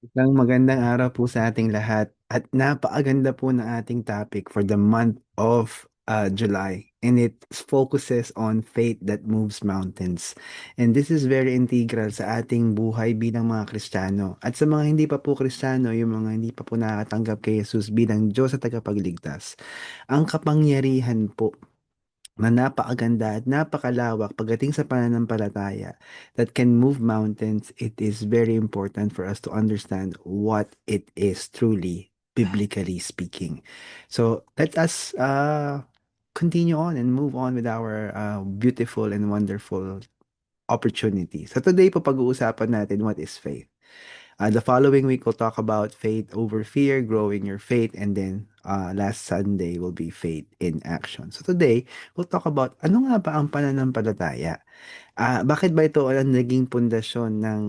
Isang magandang araw po sa ating lahat at napakaganda po ng ating topic for the month of July, and it focuses on faith that moves mountains. And this is very integral sa ating buhay bilang mga Kristiyano. At sa mga hindi pa po Kristiyano, yung mga hindi pa po nakakatanggap kay Jesus bilang Diyos at tagapagligtas, ang kapangyarihan po na napakaganda at napakalawak pagdating sa pananampalataya that can move mountains. It is very important for us to understand what it is truly, biblically speaking. So let us continue on and move on with our beautiful and wonderful opportunity. So today po pag-uusapan natin what is faith. The following week, we'll talk about faith over fear, growing your faith, and then last Sunday will be faith in action. So today, we'll talk about ano nga ba ang pananampalataya? Bakit ba ito ang naging pundasyon ng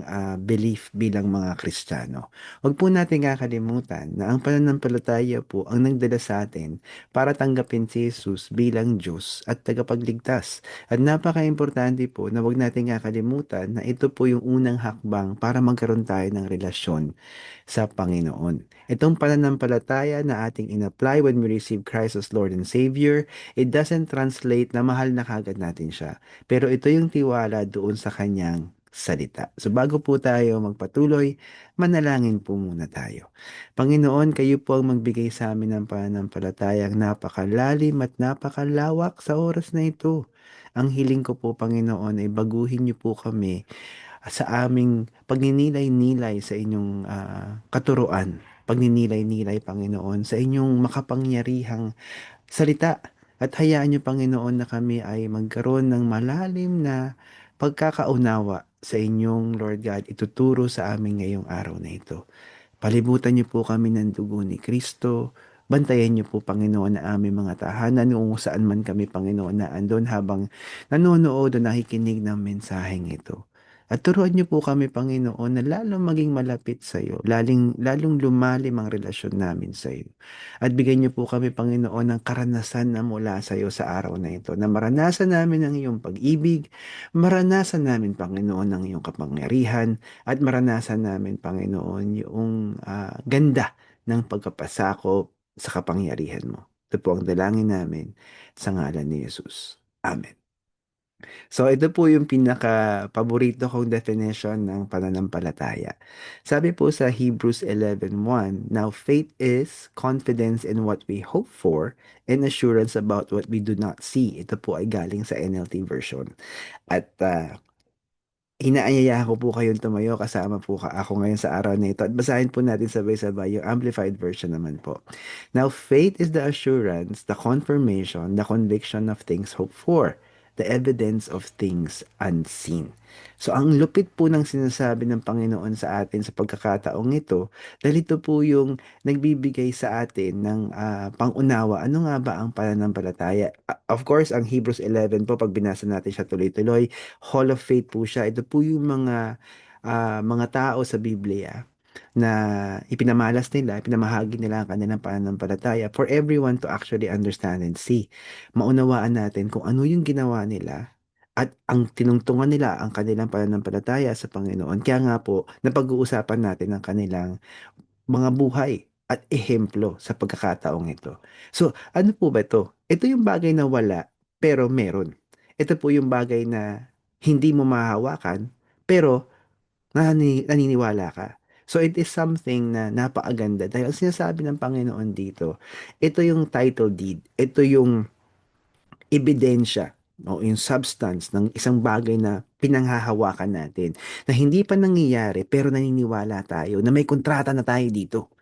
belief bilang mga Kristiyano? Huwag po natin kakalimutan na ang pananampalataya po ang nagdala sa atin para tanggapin si Jesus bilang Diyos at tagapagligtas. At napaka-importante po na huwag natin kakalimutan na ito po yung unang hakbang para magkaroon tayo ng relasyon sa Panginoon. Itong pananampalataya na ating in-apply when we receive Christ as Lord and Savior, it doesn't translate na mahal na kagad natin siya. Pero ito yung tiwala doon sa kanyang salita. So bago po tayo magpatuloy, manalangin po muna tayo. Panginoon, kayo po ang magbigay sa amin ng pananampalatayang napakalalim at napakalawak sa oras na ito. Ang hiling ko po, Panginoon, ay baguhin niyo po kami sa aming pagninilay-nilay sa inyong katuruan, pagninilay-nilay, Panginoon, sa inyong makapangyarihang salita. At hayaan niyo, Panginoon, na kami ay magkaroon ng malalim na pagkakaunawa sa inyong, Lord God, ituturo sa amin ngayong araw na ito. Palibutan niyo po kami ng dugo ni Kristo. Bantayan niyo po, Panginoon, na aming mga tahanan kung saan man kami, Panginoon, na andon habang nanonood o nakikinig ng mensaheng ito. At turuan niyo po kami, Panginoon, na lalong maging malapit sa iyo, lalong lumalim ang relasyon namin sa iyo. At bigyan niyo po kami, Panginoon, ng karanasan na mula sa iyo sa araw na ito, na maranasan namin ang iyong pag-ibig, maranasan namin, Panginoon, ang iyong kapangyarihan, at maranasan namin, Panginoon, yung ganda ng pagkapasakop sa kapangyarihan mo. Ito po ang dalangin namin sa ngalan ni Jesus. Amen. So ito po yung pinaka-paborito kong definition ng pananampalataya. Sabi po sa Hebrews 11:1, "Now faith is confidence in what we hope for and assurance about what we do not see." Ito po ay galing sa NLT version. At inaanyaya ko po kayong tumayo kasama po ako ngayon sa araw na ito at basahin po natin sabay-sabay yung amplified version naman po. Now, faith is the assurance, the confirmation, the conviction of things hoped for, the evidence of things unseen. So, ang lupit po ng sinasabi ng Panginoon sa atin sa pagkakataong ito, dahil ito po yung nagbibigay sa atin ng pangunawa. Ano nga ba ang pananampalataya? Of course, ang Hebrews 11 po, pag binasa natin siya tuloy-tuloy, Hall of Faith po siya. Ito po yung mga tao sa Biblia na ipinamahagi nila ang kanilang pananampalataya for everyone to actually understand and see. Maunawaan natin kung ano yung ginawa nila at ang tinungtungan nila ang kanilang pananampalataya sa Panginoon. Kaya nga po, napag-uusapan natin ang kanilang mga buhay at ehemplo sa pagkakataong ito. So, ano po ba ito? Ito yung bagay na wala, pero meron. Ito po yung bagay na hindi mo mahahawakan, pero naniniwala ka. So, it is something na napakaganda dahil ang sinasabi ng Panginoon dito, ito yung title deed, ito yung ebidensya o yung substance ng isang bagay na pinanghahawakan natin na hindi pa nangyayari pero naniniwala tayo na may kontrata na tayo dito.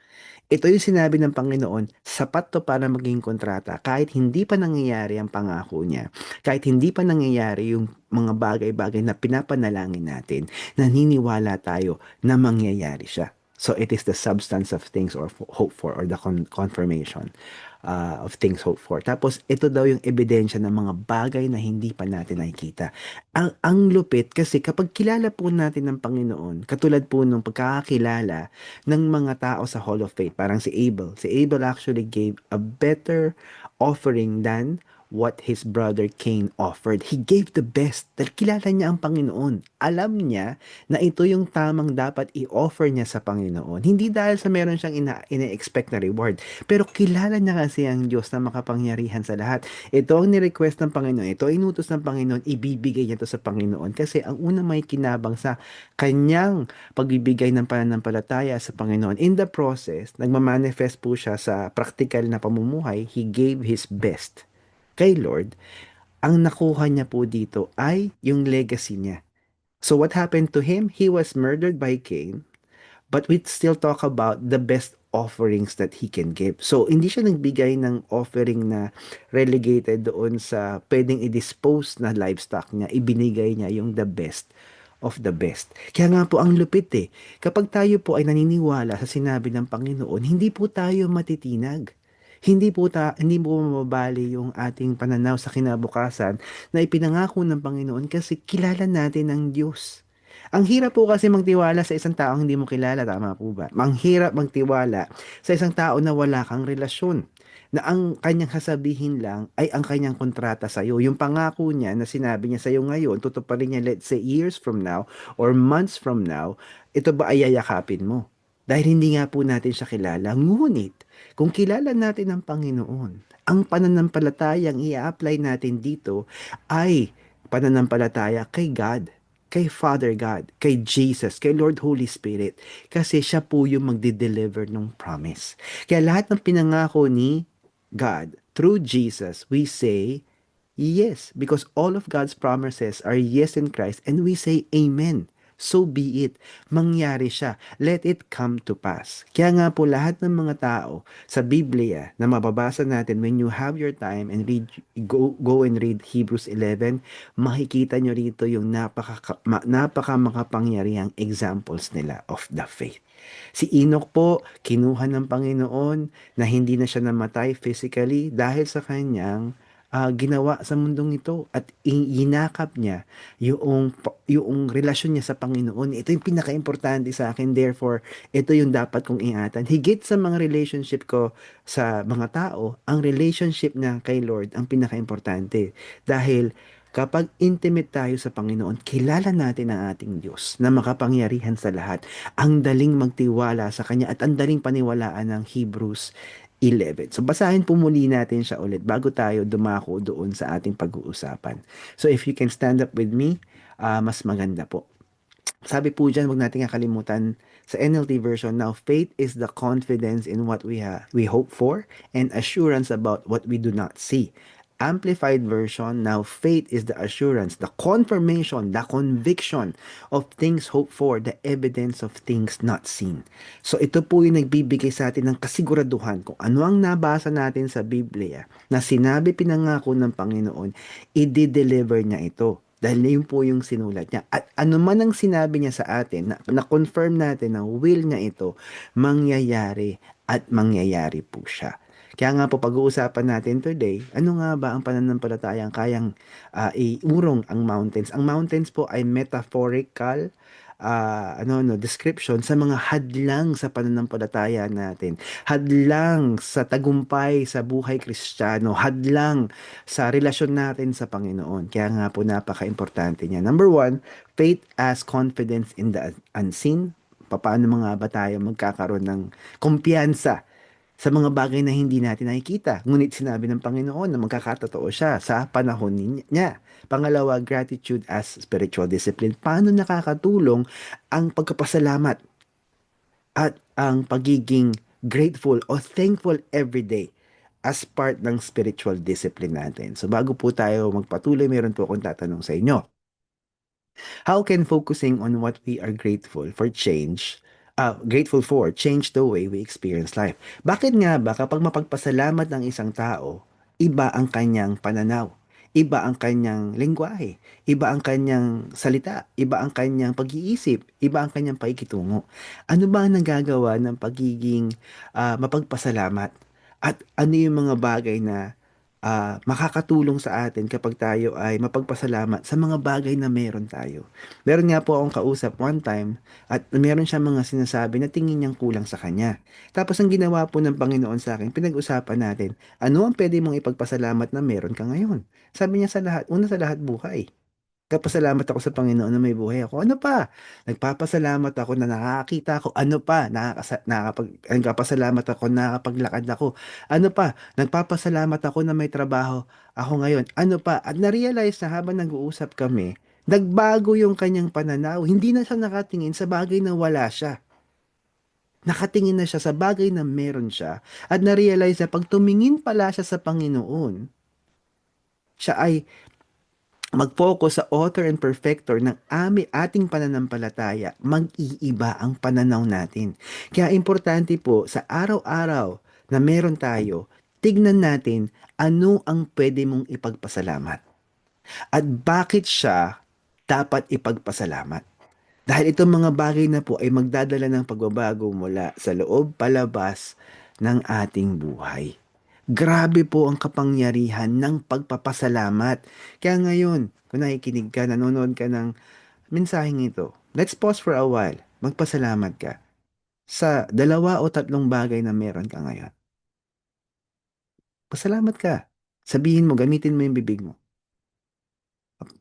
Ito yung sinabi ng Panginoon, sapat to para maging kontrata kahit hindi pa nangyayari ang pangako niya. Kahit hindi pa nangyayari yung mga bagay-bagay na pinapanalangin natin, naniniwala tayo na mangyayari siya. So it is the substance of things or hope for or the confirmation of things hoped for. Tapos ito daw yung ebidensya ng mga bagay na hindi pa natin nakikita. Ang lupit kasi kapag kilala po natin ng Panginoon, katulad po nung pagkakakilala ng mga tao sa Hall of Faith, parang si Abel. Si Abel actually gave a better offering than what his brother Cain offered. He gave the best dahil kilala niya ang Panginoon. Alam niya na ito yung tamang dapat i-offer niya sa Panginoon. Hindi dahil sa meron siyang ina-expect na reward, pero kilala niya kasi ang Diyos na makapangyarihan sa lahat. Ito ang ni-request ng Panginoon. Ito ay inutos ng Panginoon. Ibibigay niya to sa Panginoon. Kasi ang unang may kinabang sa kanyang pagbibigay ng pananampalataya sa Panginoon. In the process, nagmamanifest po siya sa practical na pamumuhay. He gave his best kay Lord. Ang nakuha niya po dito ay yung legacy niya. So what happened to him? He was murdered by Cain, but we still talk about the best offerings that he can give. So, hindi siya nagbigay ng offering na relegated doon sa pwedeng i-dispose na livestock niya. Ibinigay niya yung the best of the best. Kaya nga po ang lupit eh. Kapag tayo po ay naniniwala sa sinabi ng Panginoon, hindi po tayo matitinag. Hindi po mababali yung ating pananaw sa kinabukasan na ipinangako ng Panginoon kasi kilala natin ang Diyos. Ang hirap po kasi magtiwala sa isang taong hindi mo kilala, tama po ba? Ang hirap magtiwala sa isang tao na wala kang relasyon. Na ang kanyang sasabihin lang ay ang kanyang kontrata sa iyo. Yung pangako niya na sinabi niya sa iyo ngayon, tutuparin niya let's say years from now or months from now, ito ba ay yayakapin mo? Dahil hindi nga po natin siya kilala. Ngunit, kung kilala natin ang Panginoon, ang pananampalatayang i-apply natin dito ay pananampalataya kay God, kay Father God, kay Jesus, kay Lord Holy Spirit. Kasi siya po yung magde-deliver ng promise. Kaya lahat ng pinangako ni God through Jesus, we say yes, because all of God's promises are yes in Christ, and we say amen. So be it. Mangyari siya. Let it come to pass. Kaya nga po lahat ng mga tao sa Biblia na mababasa natin when you have your time and go and read Hebrews 11, makikita nyo rito yung napaka makapangyarihang examples nila of the faith. Si Enoch po, kinuha ng Panginoon na hindi na siya namatay physically dahil sa kanyang ginawa sa mundong ito at inakap niya yung relasyon niya sa Panginoon. Ito yung pinaka-importante sa akin. Therefore, ito yung dapat kong ingatan. Higit sa mga relationship ko sa mga tao, ang relationship na kay Lord ang pinaka-importante. Dahil kapag intimate tayo sa Panginoon, kilala natin ang ating Diyos na makapangyarihan sa lahat. Ang daling magtiwala sa Kanya at ang daling paniwalaan ng Hebrews 11. So basahin po muli natin siya ulit bago tayo dumako doon sa ating pag-uusapan. So if you can stand up with me, mas maganda po. Sabi po dyan, huwag natin kakalimutan sa NLT version, now faith is the confidence in what we hope for and assurance about what we do not see. Amplified version, now faith is the assurance, the confirmation, the conviction of things hoped for, the evidence of things not seen. So ito po yung nagbibigay sa atin ng kasiguraduhan kung ano ang nabasa natin sa Biblia na sinabi pinangako ng Panginoon, i-deliver niya ito. Dahil yun po yung sinulat niya. At ano man ang sinabi niya sa atin, na-confirm natin na will niya ito, mangyayari at mangyayari po siya. Kaya nga po pag-uusapan natin today, ano nga ba ang pananampalatayang kayang iurong ang mountains? Ang mountains po ay metaphorical description sa mga hadlang sa pananampalataya natin. Hadlang sa tagumpay sa buhay Kristiyano, hadlang sa relasyon natin sa Panginoon. Kaya nga po napaka-importante niya. Number one, faith as confidence in the unseen. Paano mga ba tayo magkakaroon ng kumpiyansa sa mga bagay na hindi natin nakikita? Ngunit sinabi ng Panginoon na magkakatotoo siya sa panahon niya. Pangalawa, gratitude as spiritual discipline. Paano nakakatulong ang pagkapasalamat at ang pagiging grateful o thankful every day as part ng spiritual discipline natin. So bago po tayo magpatuloy, meron po akong tatanong sa inyo. How can focusing on what we are grateful for, change the way we experience life? Bakit nga ba kapag mapagpasalamat ng isang tao, iba ang kanyang pananaw, iba ang kanyang lengguwahe, iba ang kanyang salita, iba ang kanyang pag-iisip, iba ang kanyang pakikitungo? Ano ba ang nagagawa ng pagiging mapagpasalamat? At ano yung mga bagay na makakatulong sa atin kapag tayo ay mapagpasalamat sa mga bagay na meron tayo. Meron nga po akong kausap one time at meron siya mga sinasabi na tingin niyang kulang sa kanya. Tapos ang ginawa po ng Panginoon sa akin, pinag-usapan natin, ano ang pwede mong ipagpasalamat na meron ka ngayon? Sabi niya sa lahat, una sa lahat buhay. Kapasalamat ako sa Panginoon na may buhay ako. Ano pa? Nagpapasalamat ako na nakakita ako. Ano pa? Nagpapasalamat ako na nakapaglakad ako. Ano pa? Nagpapasalamat ako na may trabaho ako ngayon. Ano pa? At na-realize na habang nag-uusap kami, nagbago yung kanyang pananaw. Hindi na siya nakatingin sa bagay na wala siya. Nakatingin na siya sa bagay na meron siya. At na-realize na pag tumingin pala siya sa Panginoon, siya ay mag-focus sa author and perfecter ng ating pananampalataya, mag-iiba ang pananaw natin. Kaya importante po sa araw-araw na meron tayo, tignan natin ano ang pwede mong ipagpasalamat at bakit siya dapat ipagpasalamat. Dahil itong mga bagay na po ay magdadala ng pagbabago mula sa loob palabas ng ating buhay. Grabe po ang kapangyarihan ng pagpapasalamat. Kaya ngayon, kung nakikinig ka, nanonood ka ng mensaheng ito, let's pause for a while. Magpasalamat ka sa dalawa o tatlong bagay na meron ka ngayon. Pasalamat ka. Sabihin mo, gamitin mo yung bibig mo.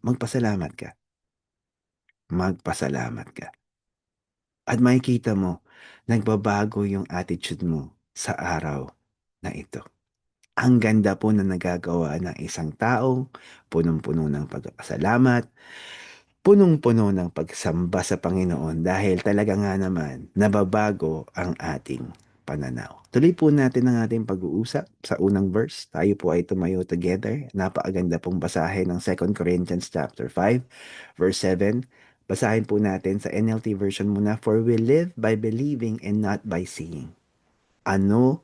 Magpasalamat ka. Magpasalamat ka. At makikita mo, nagbabago yung attitude mo sa araw na ito. Ang ganda po na nagagawa ng isang taong punong-puno ng pagpapasalamat, punong-puno ng pagsamba sa Panginoon dahil talaga nga naman nababago ang ating pananaw. Tuloy po natin ang ating pag-uusap sa unang verse. Tayo po ay tumayo together. Napakaganda pong basahin ng 2 Corinthians chapter 5, verse 7. Basahin po natin sa NLT version muna. For we live by believing and not by seeing. Ano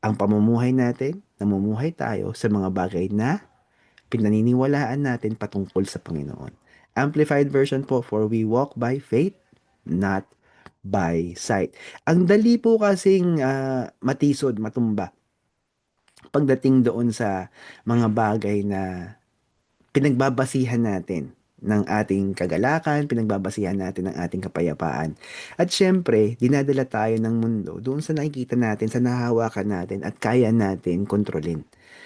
ang pamumuhay natin? Namumuhay tayo sa mga bagay na pinaniniwalaan natin patungkol sa Panginoon. Amplified version po, for we walk by faith, not by sight. Ang dali po kasing matisod, matumba pagdating doon sa mga bagay na pinagbabasihan natin ng ating kagalakan, pinagbabasihan natin ng ating kapayapaan. At syempre, dinadala tayo ng mundo doon sa nakikita natin, sa nahahawakan natin at kaya natin kontrolin.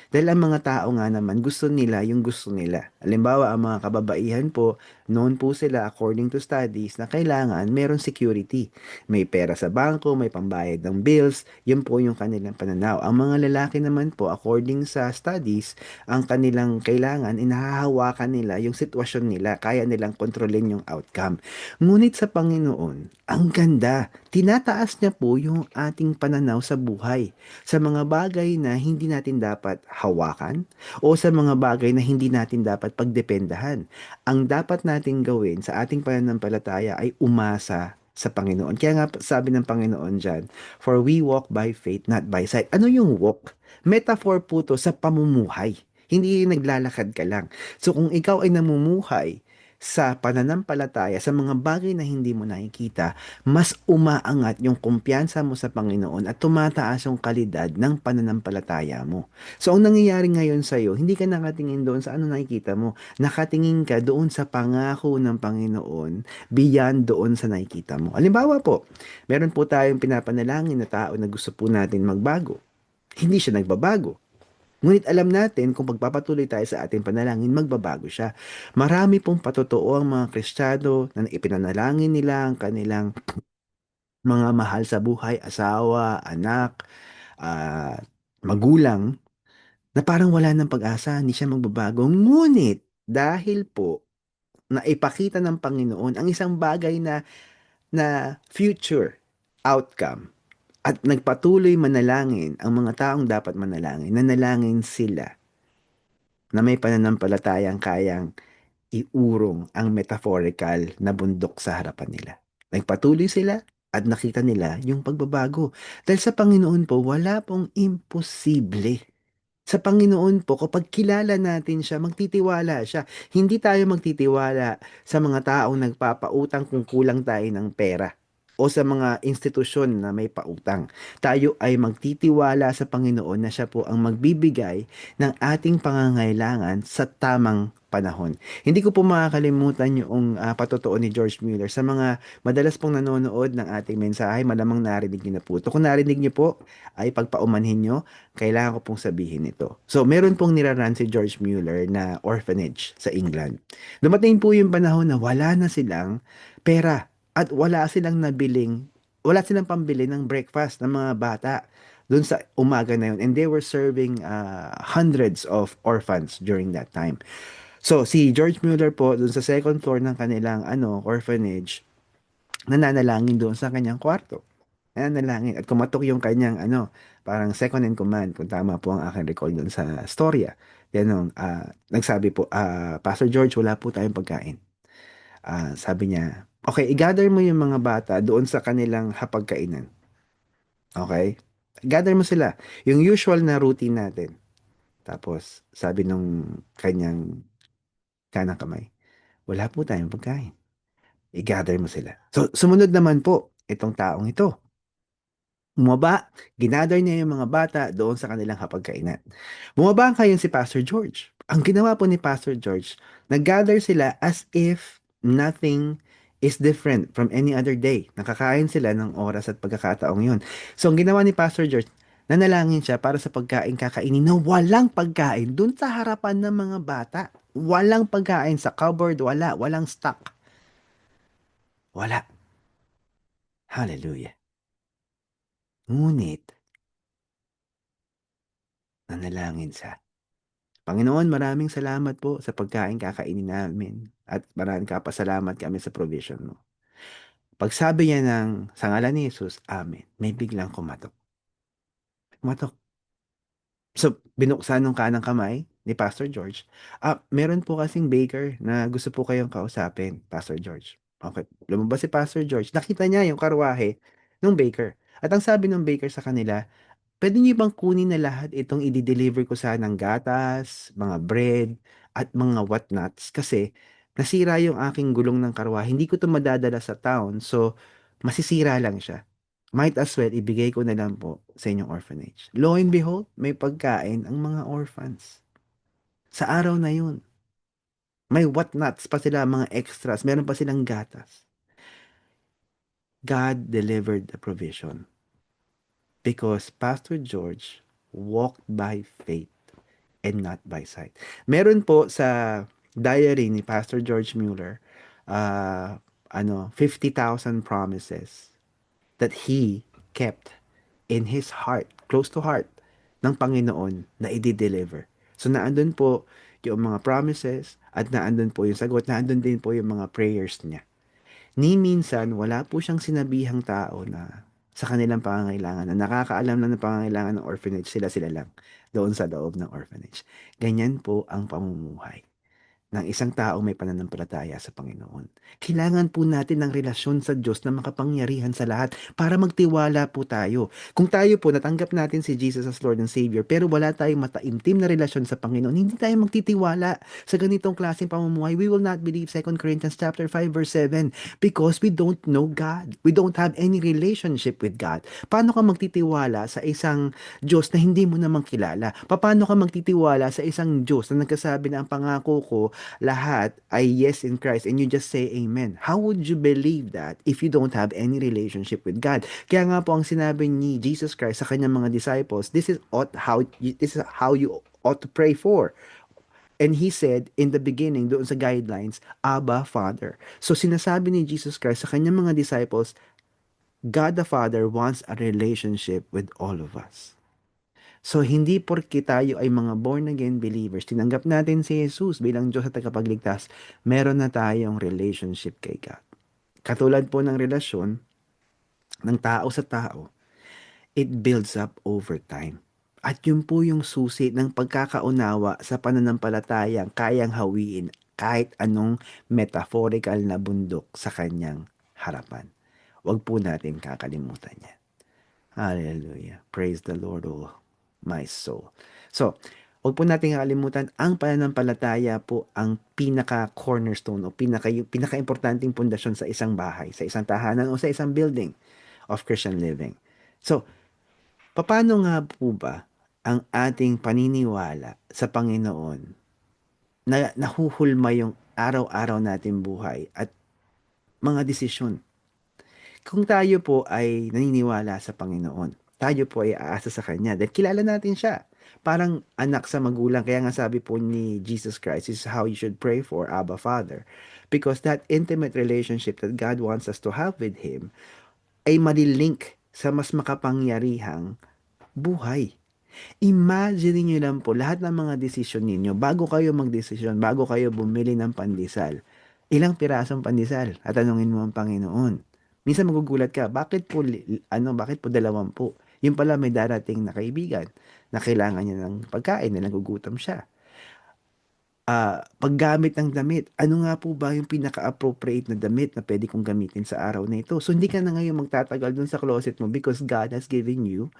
Dahil ang mga tao nga naman, gusto nila yung gusto nila. Halimbawa, ang mga kababaihan po, known po sila according to studies na kailangan meron security. May pera sa bangko, may pambayad ng bills, yun po yung kanilang pananaw. Ang mga lalaki naman po, according sa studies, ang kanilang kailangan, inahahawakan nila yung sitwasyon nila, kaya nilang kontrolin yung outcome. Ngunit sa Panginoon, ang ganda, tinataas niya po yung ating pananaw sa buhay, sa mga bagay na hindi natin dapat hawakan, o sa mga bagay na hindi natin dapat pagdependahan. Ang dapat nating gawin sa ating pananampalataya ay umasa sa Panginoon. Kaya nga sabi ng Panginoon dyan, for we walk by faith, not by sight. Ano yung walk? Metaphor po to sa pamumuhay. Hindi yung naglalakad ka lang. So kung ikaw ay namumuhay sa pananampalataya, sa mga bagay na hindi mo nakikita, mas umaangat yung kumpiyansa mo sa Panginoon at tumataas yung kalidad ng pananampalataya mo. So ang nangyayari ngayon sa iyo, hindi ka nakatingin doon sa ano nakikita mo. Nakatingin ka doon sa pangako ng Panginoon beyond doon sa nakikita mo. Halimbawa po, meron po tayong pinapanalangin na tao na gusto po natin magbago. Hindi siya nagbabago. Ngunit alam natin kung pagpapatuloy tayo sa ating panalangin, magbabago siya. Marami pong patotoo ang mga Kristiyano na ipinanalangin nila ang kanilang mga mahal sa buhay, asawa, anak, ah, magulang, na parang wala ng pag-asa, hindi siya magbabago. Ngunit dahil po na ipakita ng Panginoon ang isang bagay na future outcome at nagpatuloy manalangin ang mga taong dapat manalangin, nanalangin sila na may pananampalatayang kayang iurong ang metaphorical na bundok sa harapan nila. Nagpatuloy sila at nakita nila yung pagbabago. Dahil sa Panginoon po, wala pong imposible. Sa Panginoon po, kapag kilala natin siya, magtitiwala siya. Hindi tayo magtitiwala sa mga taong nagpapautang kung kulang tayo ng pera. o sa mga institusyon na may pautang. Tayo ay magtitiwala sa Panginoon na siya po ang magbibigay ng ating pangangailangan sa tamang panahon. Hindi ko po makakalimutan yung patotoo ni George Mueller. Sa mga madalas pong nanonood ng ating mensahe, malamang narinig niyo na po ito. Kung narinig niyo po, ay pagpaumanhin niyo, kailangan ko pong sabihin ito. So, meron pong niraran si George Mueller na orphanage sa England. Dumating po yung panahon na wala na silang pera at wala silang pambili ng breakfast ng mga bata doon sa umaga na yun. And they were serving hundreds of orphans during that time. So, si George Mueller po, doon sa second floor ng kanilang orphanage, nananalangin doon sa kanyang kwarto. Nananalangin. At kumatok yung kanyang, parang second in command, kung tama po ang aking recall doon sa storya. Yan, nagsabi po, Pastor George, wala po tayong pagkain. Sabi niya, okay, i-gather mo yung mga bata doon sa kanilang hapagkainan. Okay? Gather mo sila. Yung usual na routine natin. Tapos, sabi nung kanyang kanang kamay, wala po tayong pagkain. I-gather mo sila. So, sumunod naman po, itong taong ito. Bumaba, ginather niya yung mga bata doon sa kanilang hapagkainan. Bumaba kayo si Pastor George. Ang ginawa po ni Pastor George, nag-gather sila as if nothing is different from any other day. Nakakain sila ng oras at pagkakataong yun. So, ang ginawa ni Pastor George, nanalangin siya para sa pagkain kakainin na walang pagkain doon sa harapan ng mga bata. Walang pagkain sa cupboard, walang stock. Wala. Hallelujah. Ngunit, nanalangin siya. Panginoon, maraming salamat po sa pagkain kakainin namin at maraming kapasalamat kami sa provision mo. Pagsabi niya sa ngalan ni Jesus, Amen, may biglang kumatok. Kumatok. So, binuksan ng kanang kamay ni Pastor George. Meron po kasing baker na gusto po kayong kausapin, Pastor George. Okay, lumabas si Pastor George. Nakita niya yung karwahe ng baker. At ang sabi ng baker sa kanila, pwede niyo bang kunin na lahat itong i-deliver ko sa ng gatas, mga bread, at mga whatnots? Kasi nasira yung aking gulong ng karwa. Hindi ko to madadala sa town, so masisira lang siya. Might as well, ibigay ko na lang po sa inyong orphanage. Lo and behold, may pagkain ang mga orphans. Sa araw na yun, may whatnots pa sila, mga extras, meron pa silang gatas. God delivered the provision because Pastor George walked by faith and not by sight. Meron po sa diary ni Pastor George Mueller, 50,000 promises that he kept in his heart, close to heart, ng Panginoon na i-deliver. So naandun po yung mga promises at naandun po yung sagot, naandun din po yung mga prayers niya. Ni minsan, wala po siyang sinabihang tao na sa kanilang pangangailangan, na nakakaalam lang ng pangangailangan ng orphanage, sila-sila lang doon sa loob ng orphanage. Ganyan po ang pamumuhay ng isang tao may pananampalataya sa Panginoon. Kailangan po natin ng relasyon sa Diyos na makapangyarihan sa lahat para magtiwala po tayo. Kung tayo po natanggap natin si Jesus as Lord and Savior pero wala tayong mataimtim na relasyon sa Panginoon, hindi tayo magtitiwala sa ganitong klaseng pamumuhay. We will not believe 2 Corinthians chapter 5 verse 7 because we don't know God. We don't have any relationship with God. Paano ka magtitiwala sa isang Diyos na hindi mo naman kilala? Paano ka magtitiwala sa isang Diyos na nagkasabi na ang pangako ko lahat ay yes in Christ and you just say amen. How would you believe that if you don't have any relationship with God? Kaya nga po ang sinabi ni Jesus Christ sa kanyang mga disciples, this is how you ought to pray for. And he said in the beginning, doon sa guidelines, Abba, Father. So sinasabi ni Jesus Christ sa kanyang mga disciples, God the Father wants a relationship with all of us. So, hindi porke tayo ay mga born-again believers, tinanggap natin si Jesus bilang Diyos at tagapagligtas, meron na tayong relationship kay God. Katulad po ng relasyon ng tao sa tao, it builds up over time. At yun po yung susi ng pagkakaunawa sa pananampalatayang kayang hawiin kahit anong metaphorical na bundok sa kanyang harapan. Huwag po natin kakalimutan yan. Hallelujah. Praise the Lord, oh my soul. So, Huwag po nating kakalimutan, ang pananampalataya po ang pinaka-cornerstone o pinaka-importanting pundasyon sa isang bahay, sa isang tahanan o sa isang building of Christian living. So, paano nga po ba ang ating paniniwala sa Panginoon na nahuhulma yung araw-araw natin buhay at mga desisyon? Kung tayo po ay naniniwala sa Panginoon, tayo po ay aasa sa Kanya dahil kilala natin siya. Parang anak sa magulang. Kaya nga sabi po ni Jesus Christ, this is how you should pray for Abba Father. Because that intimate relationship that God wants us to have with Him ay malilink sa mas makapangyarihang buhay. Imagine niyo lang po lahat ng mga desisyon ninyo bago kayo magdesisyon, bago kayo bumili ng pandesal. Ilang pirasong pandesal? At tanungin mo ang Panginoon. Minsan magugulat ka, bakit po 20? Yung pala may darating na kaibigan na kailangan niya ng pagkain, na nagugutom siya. Paggamit ng damit, ano nga po ba yung pinaka-appropriate na damit na pwede kong gamitin sa araw na ito? So, hindi ka na ngayon magtatagal dun sa closet mo because God has given you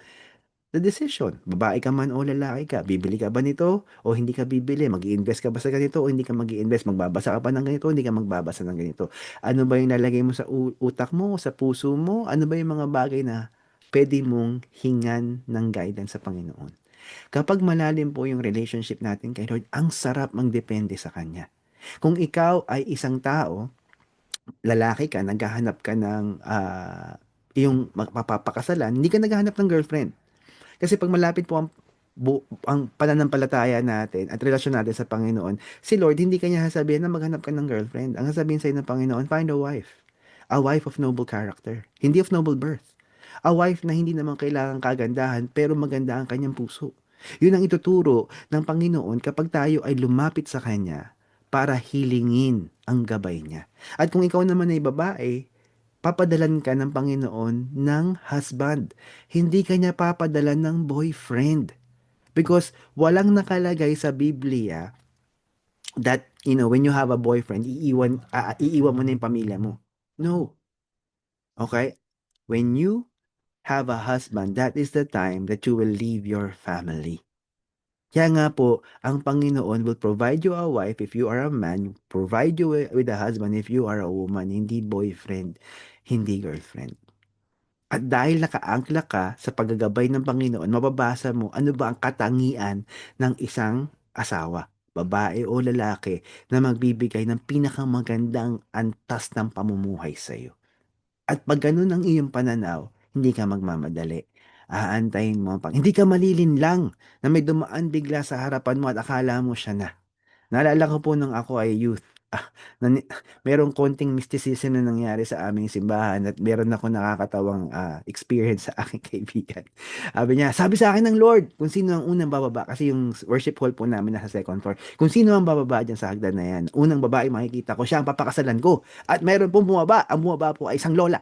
the decision. Babae ka man o lalaki ka, bibili ka ba nito o hindi ka bibili? Mag-i-invest ka ba sa ganito o hindi ka mag-i-invest? Magbabasa ka ba ng ganito o hindi ka magbabasa ng ganito? Ano ba yung lalagay mo sa utak mo, sa puso mo? Ano ba yung mga bagay na pwede mong hingan ng guidance sa Panginoon? Kapag malalim po yung relationship natin kay Lord, ang sarap magdepende sa Kanya. Kung ikaw ay isang tao, lalaki ka, naghahanap ka ng yung mapapakasalan, hindi ka naghahanap ng girlfriend. Kasi pag malapit po ang pananampalataya natin at relasyon natin sa Panginoon, si Lord, hindi kanya sasabihin na maghanap ka ng girlfriend. Ang sasabihin sa'yo ng Panginoon, find a wife. A wife of noble character. Hindi of noble birth. A wife na hindi naman kailangan kagandahan, pero maganda ang kanyang puso. Yun ang ituturo ng Panginoon kapag tayo ay lumapit sa Kanya para hilingin ang gabay niya. At kung ikaw naman ay babae, papadalan ka ng Panginoon ng husband. Hindi ka niya papadalan ng boyfriend. Because walang nakalagay sa Biblia that, when you have a boyfriend, iiwan mo na yung pamilya mo. No. Okay? When you have a husband, that is the time that you will leave your family. Kaya nga po, ang Panginoon will provide you a wife if you are a man, provide you with a husband if you are a woman, hindi boyfriend, hindi girlfriend. At dahil nakaangkla ka sa paggagabay ng Panginoon, mababasa mo ano ba ang katangian ng isang asawa, babae o lalaki, na magbibigay ng pinakamagandang antas ng pamumuhay sa iyo. At pag ganun ang iyong pananaw, hindi ka magmamadali. Aantayin mo hindi ka malilinlang na may dumaan bigla sa harapan mo at akala mo siya na. Naalala ko po nung ako ay youth. Ah, nani merong konting mysticism na nangyari sa aming simbahan at meron ako nakakatawang experience sa aking kaibigan. Sabi sa akin ng Lord, kung sino ang unang bababa, kasi yung worship hall po namin nasa second floor, kung sino ang bababa dyan sa hagdan na yan, unang babae makikita ko, siya ang papakasalan ko. At meron pong bumaba, ang bumaba po ay isang lola.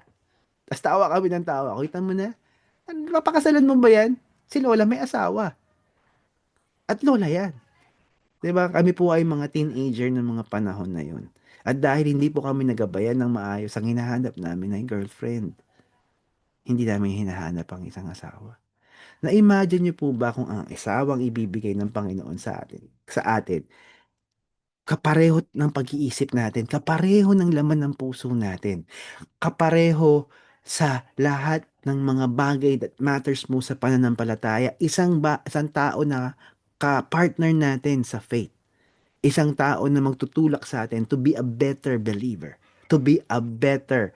Tapos tawa kami ng tawa. Kita mo na, papakasalan mo ba yan? Si lola may asawa. At lola yan. 'Di ba? Kami po ay mga teenager ng mga panahon na 'yon. At dahil hindi po kami nagabayan ng maayos, ang hinahanap namin ay girlfriend. Hindi namin hinahanap ang isang asawa. Na-imagine niyo po ba kung ang asawang ibibigay ng Panginoon sa atin, kapareho ng pag-iisip natin, kapareho ng laman ng puso natin, kapareho sa lahat ng mga bagay that matters mo sa pananampalataya, isang tao na ka-partner natin sa faith. Isang tao na magtutulak sa atin to be a better believer, to be a better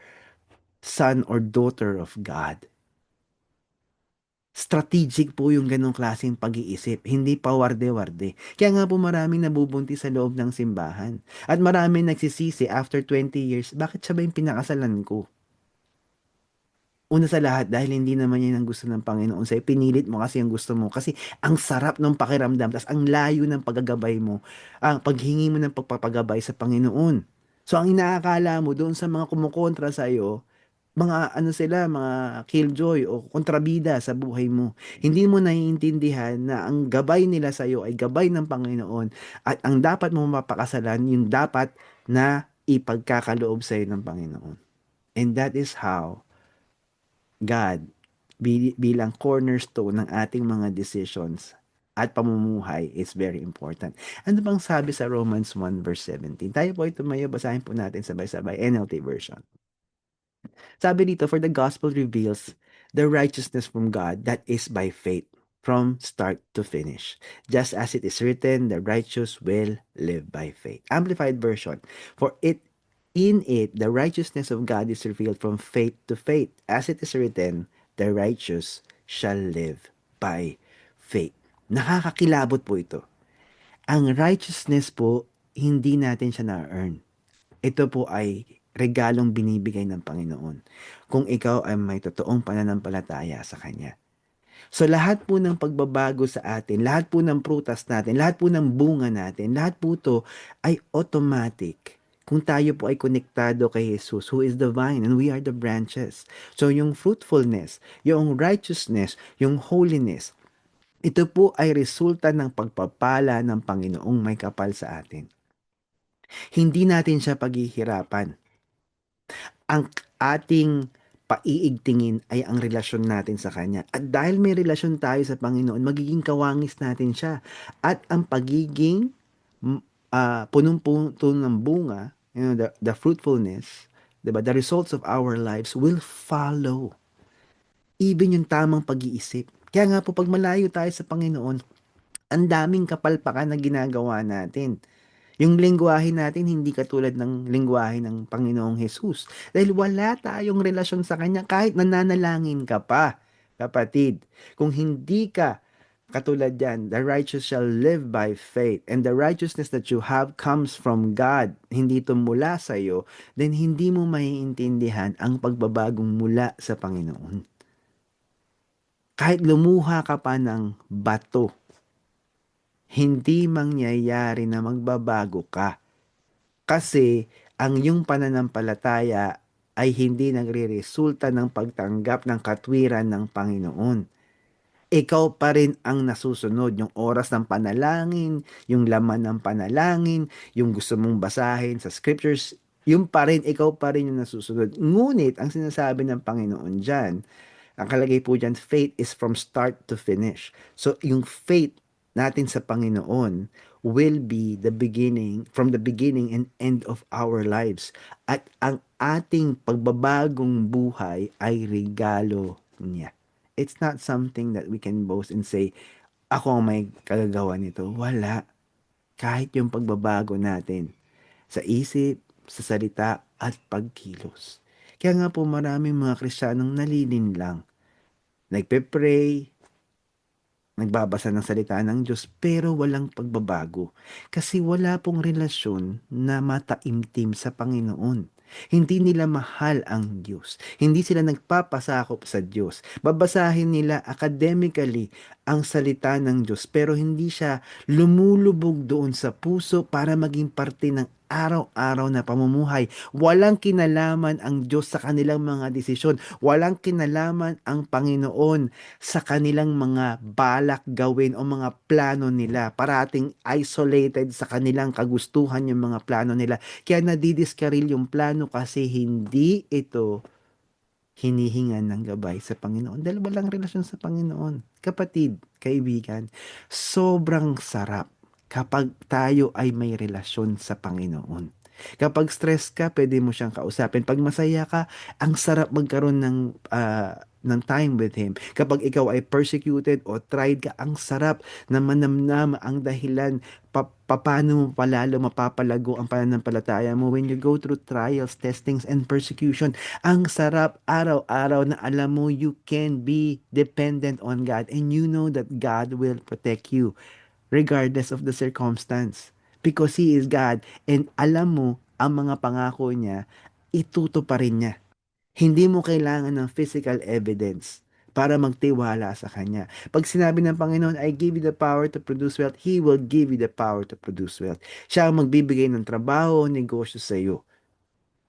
son or daughter of God. Strategic po yung ganong klaseng pag-iisip, hindi pa warde-warde. Kaya nga po maraming nabubuntis sa loob ng simbahan. At maraming nagsisisi after 20 years, bakit siya ba yung pinakasalan ko? Una sa lahat, dahil hindi naman yan ang gusto ng Panginoon sa'yo. Pinilit mo kasi ang gusto mo. Kasi ang sarap ng pakiramdam. Tas ang layo ng paggagabay mo. Ang paghingi mo ng pagpapagabay sa Panginoon. So, ang inaakala mo doon sa mga kumukontra sa'yo, mga ano sila, mga killjoy o kontrabida sa buhay mo. Hindi mo naiintindihan na ang gabay nila sa'yo ay gabay ng Panginoon. At ang dapat mo mapakasalan, yung dapat na ipagkakaloob sa'yo ng Panginoon. And that is how God bilang cornerstone ng ating mga decisions at pamumuhay is very important. Ano bang sabi sa Romans 1 verse 17? Tayo po ay tumayo, basahin po natin sabay-sabay, NLT version. Sabi dito, for the gospel reveals the righteousness from God that is by faith from start to finish. Just as it is written, the righteous will live by faith. Amplified version, for it in it the righteousness of God is revealed from faith to faith. As it is written, the righteous shall live by faith. Nakakakilabot po ito. Ang righteousness po, hindi natin siya na-earn. Ito po ay regalong binibigay ng Panginoon kung ikaw ay may totoong pananampalataya sa Kanya. So lahat po ng pagbabago sa atin, lahat po ng prutas natin, lahat po ng bunga natin, lahat po to ay automatic. Kung tayo po ay konektado kay Jesus, who is the vine and we are the branches. So yung fruitfulness, yung righteousness, yung holiness, ito po ay resulta ng pagpapala ng Panginoong may kapal sa atin. Hindi natin siya paghihirapan. Ang ating paiigtingin ay ang relasyon natin sa Kanya. At dahil may relasyon tayo sa Panginoon, magiging kawangis natin siya. At ang pagiging punong-puno ng bunga, the fruitfulness, diba, the results of our lives will follow. Even yung tamang pag-iisip. Kaya nga po, pag malayo tayo sa Panginoon, ang daming kapalpakan na ginagawa natin. Yung lengguwahe natin hindi katulad ng lengguwahe ng Panginoong Hesus. Dahil wala tayong relasyon sa Kanya kahit nananalangin ka pa, kapatid. Kung hindi ka katulad yan, the righteous shall live by faith and the righteousness that you have comes from God, hindi ito mula sa iyo, then hindi mo maiintindihan ang pagbabagong mula sa Panginoon. Kahit lumuha ka pa ng bato, hindi mangyayari na magbabago ka. Kasi ang iyong pananampalataya ay hindi nagre-resulta ng pagtanggap ng katwiran ng Panginoon. Ikaw pa rin ang nasusunod. Yung oras ng panalangin, yung laman ng panalangin, yung gusto mong basahin sa scriptures, yung pa rin, ikaw pa rin yung nasusunod. Ngunit, ang sinasabi ng Panginoon dyan, ang kalagay po dyan, faith is from start to finish. So, yung faith natin sa Panginoon will be the beginning, from the beginning and end of our lives. At ang ating pagbabagong buhay ay regalo niya. It's not something that we can boast and say, ako ang may kagagawa nito. Wala. Kahit yung pagbabago natin sa isip, sa salita, at pagkilos. Kaya nga po maraming mga Kristiyanong nalilinlang. Nagpe-pray, nagbabasa ng salita ng Diyos, pero walang pagbabago. Kasi wala pong relasyon na mataimtim sa Panginoon. Hindi nila mahal ang Diyos. Hindi sila nagpapasakop sa Diyos. Babasahin nila academically ang salita ng Diyos, pero hindi siya lumulubog doon sa puso para maging parte ng araw-araw na pamumuhay. Walang kinalaman ang Diyos sa kanilang mga desisyon. Walang kinalaman ang Panginoon sa kanilang mga balak gawin o mga plano nila. Parating isolated sa kanilang kagustuhan yung mga plano nila. Kaya nadidiskaril yung plano kasi hindi ito hinihingan ng gabay sa Panginoon dahil walang relasyon sa Panginoon. Kapatid, kaibigan, sobrang sarap kapag tayo ay may relasyon sa Panginoon. Kapag stress ka, pwede mo siyang kausapin. Pag masaya ka, ang sarap magkaroon ng time with Him. Kapag ikaw ay persecuted o tried ka, ang sarap na manamnam ang dahilan paano mo palalo mapapalago ang pananampalataya mo when you go through trials, testings, and persecution. Ang sarap araw-araw na alam mo you can be dependent on God and you know that God will protect you regardless of the circumstance. Because He is God and alam mo ang mga pangako niya, itutuparin niya. Hindi mo kailangan ng physical evidence para magtiwala sa Kanya. Pag sinabi ng Panginoon, I give you the power to produce wealth, He will give you the power to produce wealth. Siya ang magbibigay ng trabaho, negosyo sa iyo.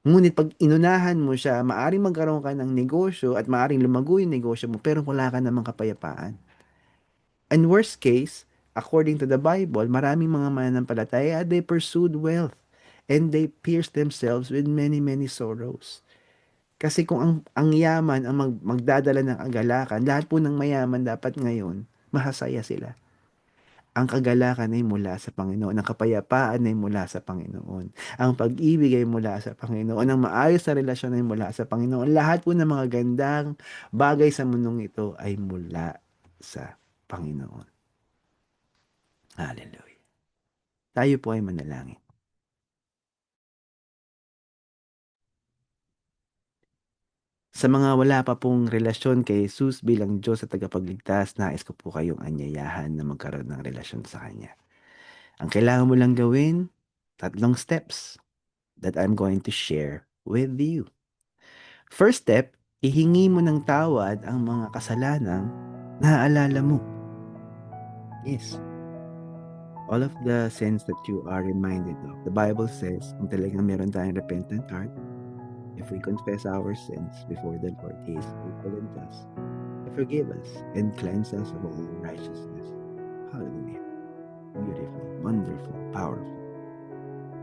Ngunit pag inunahan mo siya, maaring magkaroon ka ng negosyo at maaring lumago yung negosyo mo, pero wala ka namang kapayapaan. And worst case, according to the Bible, maraming mga mananampalataya, they pursued wealth and they pierced themselves with many, many sorrows. Kasi kung ang yaman ang magdadala ng kagalakan, lahat po ng mayaman dapat ngayon, mahasaya sila. Ang kagalakan ay mula sa Panginoon, ang kapayapaan ay mula sa Panginoon, ang pag-ibig ay mula sa Panginoon, ang maayos na relasyon ay mula sa Panginoon. Lahat po ng mga gandang bagay sa mundong ito ay mula sa Panginoon. Hallelujah. Tayo po ay manalangin. Sa mga wala pa pong relasyon kay Jesus bilang Diyos at tagapagligtas, nais ko po kayong anyayahan na magkaroon ng relasyon sa Kanya. Ang kailangan mo lang gawin, 3 steps that I'm going to share with you. First step, ihingi mo ng tawad ang mga kasalanang naaalala mo. Yes, all of the sins that you are reminded of. The Bible says, kung talagang meron tayong repentant heart, if we confess our sins before the Lord, He is faithful and just to forgive us and cleanse us of all unrighteousness. Hallelujah. Beautiful, wonderful, powerful.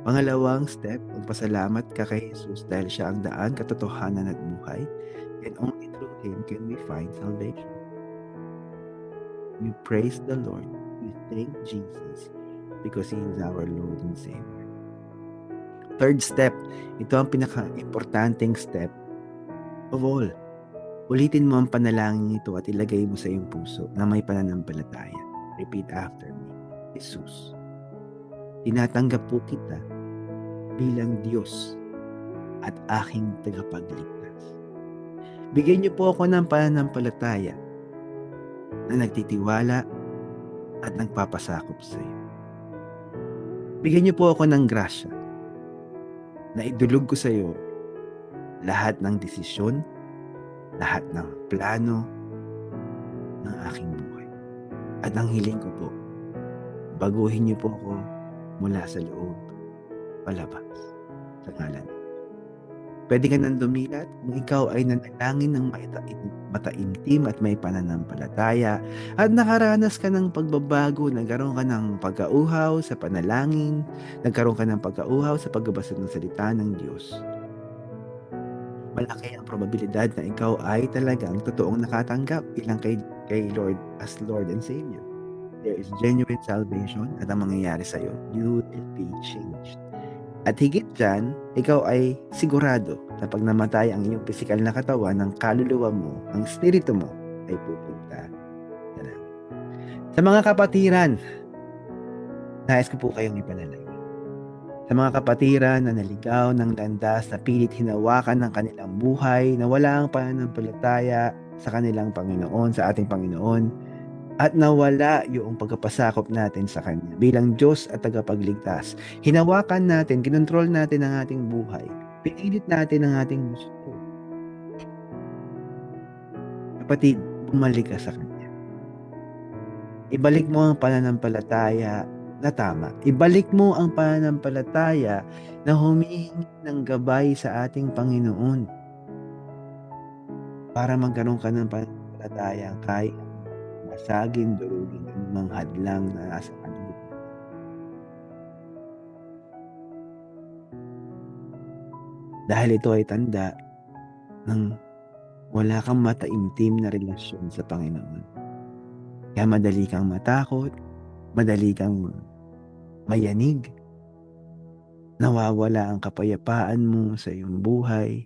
Pangalawang step, magpasalamat ka kay Jesus dahil siya ang daan, katotohanan at buhay. And only through Him can we find salvation. We praise the Lord. We thank Jesus because He is our Lord and Savior. Third step, ito ang pinaka-importanting step of all. Ulitin mo ang panalangin ito at ilagay mo sa iyong puso na may pananampalataya. Repeat after me. Jesus, tinatanggap po kita bilang Diyos at aking tagapagligtas. Bigyan niyo po ako ng pananampalataya na nagtitiwala at nagpapasakop sa iyo. Bigyan niyo po ako ng grasya na idulog ko sa iyo lahat ng desisyon, lahat ng plano ng aking buhay. At ang hiling ko po, baguhin niyo po ako mula sa loob palabas sa ngalan. Pwede ka nang dumilat kung ikaw ay nanalangin ng mataimtim at may pananampalataya at nakaranas ka ng pagbabago, nagkaroon ka ng pagkauhaw sa panalangin, nagkaroon ka ng pagkauhaw sa pagbabasa ng salita ng Diyos. Malaki ang probabilidad na ikaw ay talagang totoong nakatanggap bilang kay Lord as Lord and Savior. There is genuine salvation at ang mangyayari sa iyo, you will be changed. At higit dyan, ikaw ay sigurado na pag namatay ang iyong pisikal na katawan, ng kaluluwa mo, ang espiritu mo ay pupunta sa langit. Sa mga kapatiran, nais ko po kayong ipanalangin. Sa mga kapatiran na naligaw ng landas, na pilit hinawakan ng kanilang buhay, na wala ang pananampalataya sa kanilang Panginoon, sa ating Panginoon, at nawala yung pagkapasakop natin sa Kanya bilang Diyos at tagapagligtas. Hinawakan natin, kinontrol natin ang ating buhay. Pinilit natin ang ating gusto. Kapatid, bumalik ka sa Kanya. Ibalik mo ang pananampalataya na tama. Ibalik mo ang pananampalataya na humihingi ng gabay sa ating Panginoon para magkaroon ka ng pananampalataya kaya masagin, durugin ang mga hadlang na nasa paligid. Dahil ito ay tanda ng wala kang mataimtim na relasyon sa Panginoon. Kaya madali kang matakot, madali kang mayanig, nawawala ang kapayapaan mo sa iyong buhay,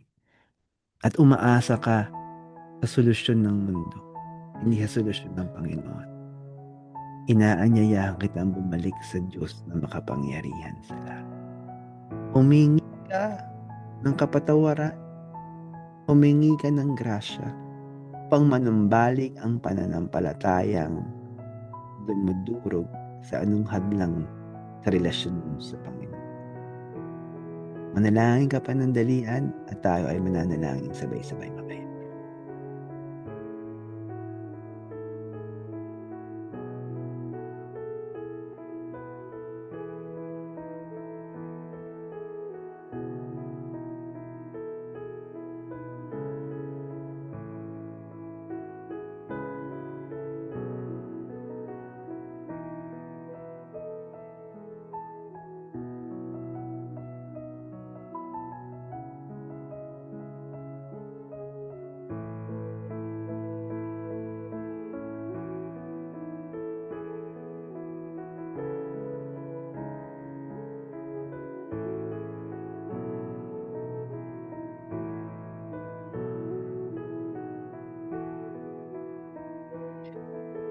at umaasa ka sa solusyon ng mundo, hindi sa solusyon ng Panginoon. Inaanyayahan kitang bumalik sa Diyos na makapangyarihan sa lahat. Humingi ka ng kapatawaran, humingi ka ng grasya, pang manumbalik ang pananampalatayang dumudurog sa anong hadlang sa relasyon mo sa Panginoon. Manalangin ka pa ng dalian at tayo ay mananalangin sabay-sabay mamaya.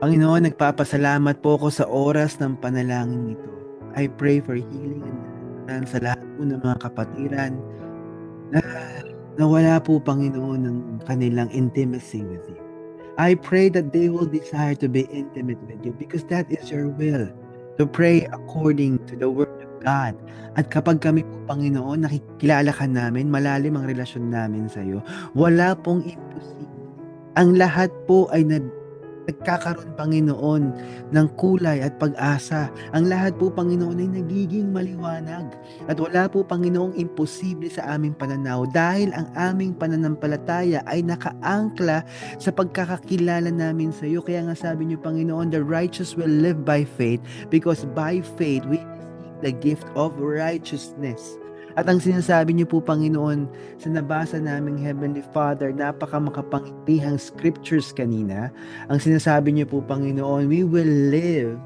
Panginoon, nagpapasalamat po ako sa oras ng panalangin ito. I pray for healing and deliverance sa lahat po ng mga kapatiran na nawala po, Panginoon, ng kanilang intimacy with you. I pray that they will desire to be intimate with you because that is your will, to pray according to the word of God. At kapag kami po, Panginoon, nakikilala ka namin, malalim ang relasyon namin sa iyo, wala pong imposible. Ang lahat po ay nagkakaroon, Panginoon, ng kulay at pag-asa. Ang lahat po, Panginoon, ay nagiging maliwanag. At wala po, Panginoong imposible sa aming pananaw dahil ang aming pananampalataya ay nakaangkla sa pagkakakilala namin sa iyo. Kaya nga sabi niyo, Panginoon, the righteous will live by faith because by faith we receive the gift of righteousness. At ang sinasabi niyo po, Panginoon, sa nabasa naming Heavenly Father, napaka makapangyarihang scriptures kanina, ang sinasabi niyo po, Panginoon, we will live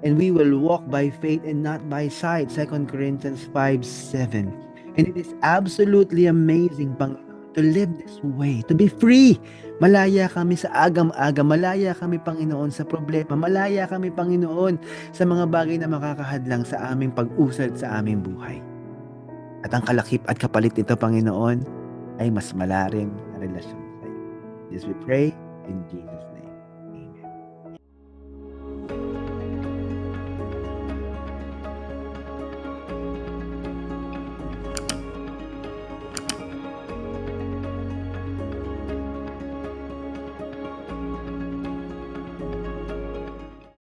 and we will walk by faith and not by sight. 2 Corinthians 5:7. And it is absolutely amazing, Panginoon, to live this way, to be free. Malaya kami sa agam-agam, malaya kami, Panginoon, sa problema, malaya kami, Panginoon, sa mga bagay na makakahadlang sa aming pag-usad sa aming buhay. At ang kalakip at kapalit nito, Panginoon, ay mas malalim na relasyon sa iyo. This we pray in Jesus' name.